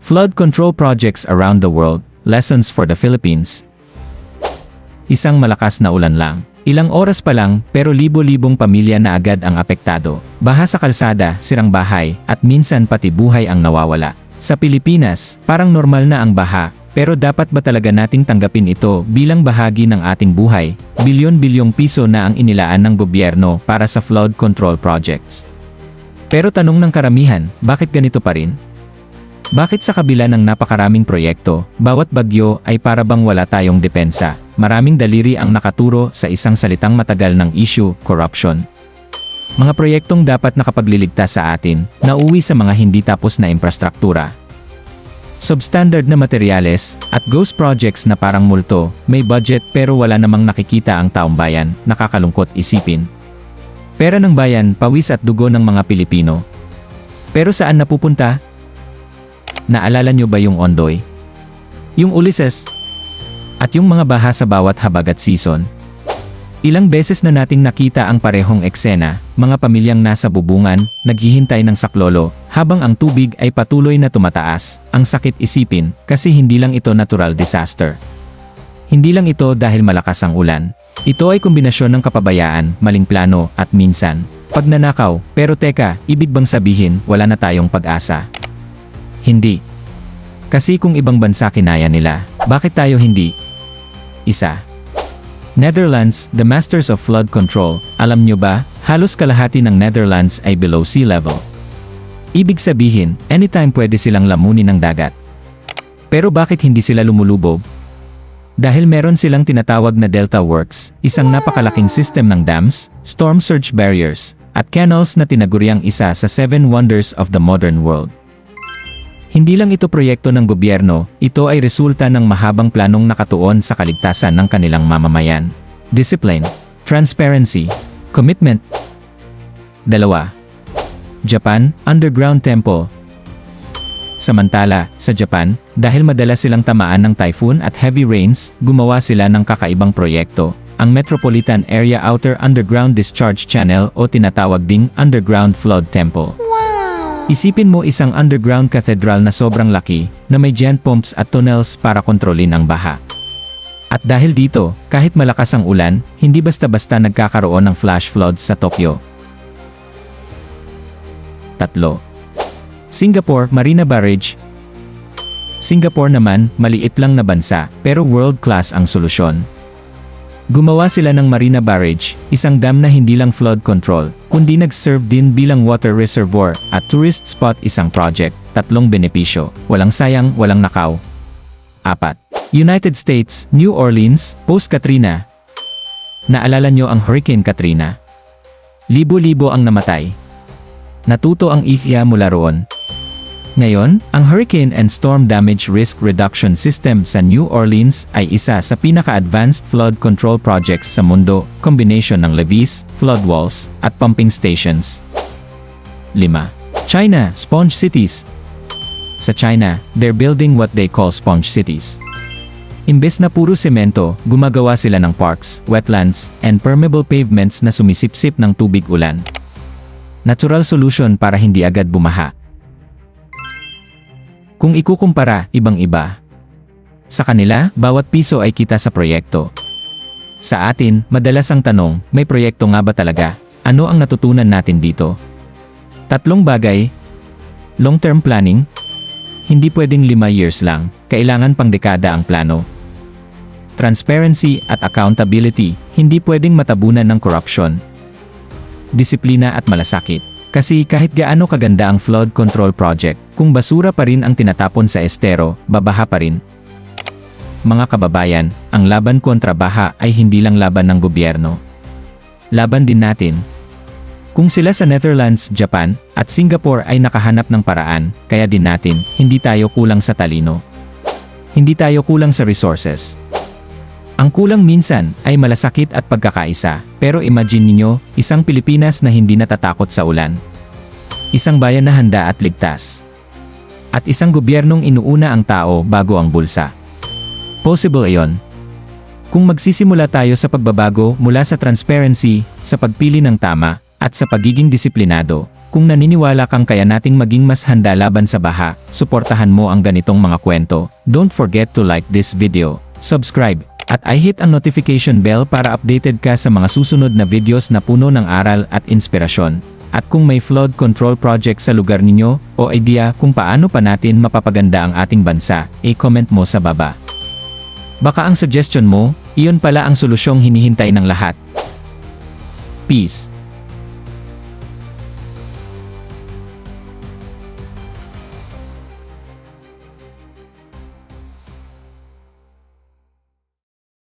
Flood control projects around the world, lessons for the Philippines. Isang malakas na ulan lang. Ilang oras pa lang, pero libo-libong pamilya na agad ang apektado. Baha sa kalsada, sirang bahay, at minsan pati buhay ang nawawala. Sa Pilipinas, parang normal na ang baha, pero dapat ba talaga nating tanggapin ito bilang bahagi ng ating buhay? Bilyon-bilyong piso na ang inilaan ng gobyerno para sa flood control projects. Pero tanong ng karamihan, bakit ganito pa rin? Bakit sa kabila ng napakaraming proyekto, bawat bagyo ay para bang wala tayong depensa? Maraming daliri ang nakaturo sa isang salitang matagal ng issue, corruption. Mga proyektong dapat nakapagliligtas sa atin, nauwi sa mga hindi tapos na infrastruktura. Substandard na materyales, at ghost projects na parang multo, may budget pero wala namang nakikita ang taong bayan, nakakalungkot isipin. Pera ng bayan, pawis at dugo ng mga Pilipino. Pero saan napupunta? Naalala nyo ba yung Ondoy? Yung Ulysses? At yung mga baha sa bawat habag at season? Ilang beses na nating nakita ang parehong eksena, mga pamilyang nasa bubungan, naghihintay ng saklolo, habang ang tubig ay patuloy na tumataas. Ang sakit isipin, kasi hindi lang ito natural disaster. Hindi lang ito dahil malakas ang ulan. Ito ay kombinasyon ng kapabayaan, maling plano, at minsan, pagnanakaw. Pero teka, ibig bang sabihin, wala na tayong pag-asa? Hindi. Kasi kung ibang bansa kinaya nila, bakit tayo hindi? Isa. Netherlands, the masters of flood control. Alam nyo ba, halos kalahati ng Netherlands ay below sea level. Ibig sabihin, anytime pwede silang lamunin ng dagat. Pero bakit hindi sila lumulubog? Dahil meron silang tinatawag na Delta Works, isang napakalaking system ng dams, storm surge barriers, at canals na tinaguriang isa sa 7 wonders of the modern world. Hindi lang ito proyekto ng gobyerno, ito ay resulta ng mahabang planong nakatuon sa kaligtasan ng kanilang mamamayan. Discipline, transparency, commitment. 2. Japan, underground temple. Samantala, sa Japan, dahil madalas silang tamaan ng typhoon at heavy rains, gumawa sila ng kakaibang proyekto, ang Metropolitan Area Outer Underground Discharge Channel o tinatawag ding Underground Flood Temple. Isipin mo isang underground cathedral na sobrang laki, na may giant pumps at tunnels para kontrolin ang baha. At dahil dito, kahit malakas ang ulan, hindi basta-basta nagkakaroon ng flash floods sa Tokyo. 3. Singapore Marina Barrage. Singapore naman, maliit lang na bansa, pero world-class ang solusyon. Gumawa sila ng Marina Barrage, isang dam na hindi lang flood control, kundi nag-serve din bilang water reservoir, at tourist spot. Isang project, 3 benepisyo, walang sayang, walang nakaw. 4. United States, New Orleans, post-Katrina. Naalala nyo ang Hurricane Katrina? Libo-libo ang namatay. Natuto ang IFIA mula roon. Ngayon, ang Hurricane and Storm Damage Risk Reduction System sa New Orleans ay isa sa pinaka-advanced flood control projects sa mundo, combination ng levees, flood walls, at pumping stations. 5. China, Sponge Cities. Sa China, they're building what they call sponge cities. Imbes na puro semento, gumagawa sila ng parks, wetlands, and permeable pavements na sumisipsip ng tubig ulan. Natural solution para hindi agad bumaha. Kung ikukumpara, ibang-iba. Sa kanila, bawat piso ay kita sa proyekto. Sa atin, madalas ang tanong, may proyekto nga ba talaga? Ano ang natutunan natin dito? 3 bagay. Long-term planning. Hindi pwedeng 5 years lang, kailangan pang dekada ang plano. Transparency at accountability, hindi pwedeng matabunan ng corruption. Disiplina at malasakit. Kasi kahit gaano kaganda ang flood control project, kung basura pa rin ang tinatapon sa estero, babaha pa rin. Mga kababayan, ang laban kontra baha ay hindi lang laban ng gobyerno. Laban din natin. Kung sila sa Netherlands, Japan, at Singapore ay nakahanap ng paraan, kaya din natin, hindi tayo kulang sa talino. Hindi tayo kulang sa resources. Ang kulang minsan ay malasakit at pagkakaisa, pero imagine niyo, isang Pilipinas na hindi natatakot sa ulan. Isang bayan na handa at ligtas. At isang gobyernong inuuna ang tao bago ang bulsa. Possible iyon. Kung magsisimula tayo sa pagbabago mula sa transparency, sa pagpili ng tama, at sa pagiging disiplinado, Kung naniniwala kang kaya nating maging mas handa laban sa baha, suportahan mo ang ganitong mga kwento. Don't forget to like this video, subscribe, at i-hit ang notification bell para updated ka sa mga susunod na videos na puno ng aral at inspirasyon. At kung may flood control project sa lugar ninyo, o idea kung paano pa natin mapapaganda ang ating bansa, i-comment mo sa baba. Baka ang suggestion mo, iyon pala ang solusyong hinihintay ng lahat. Peace.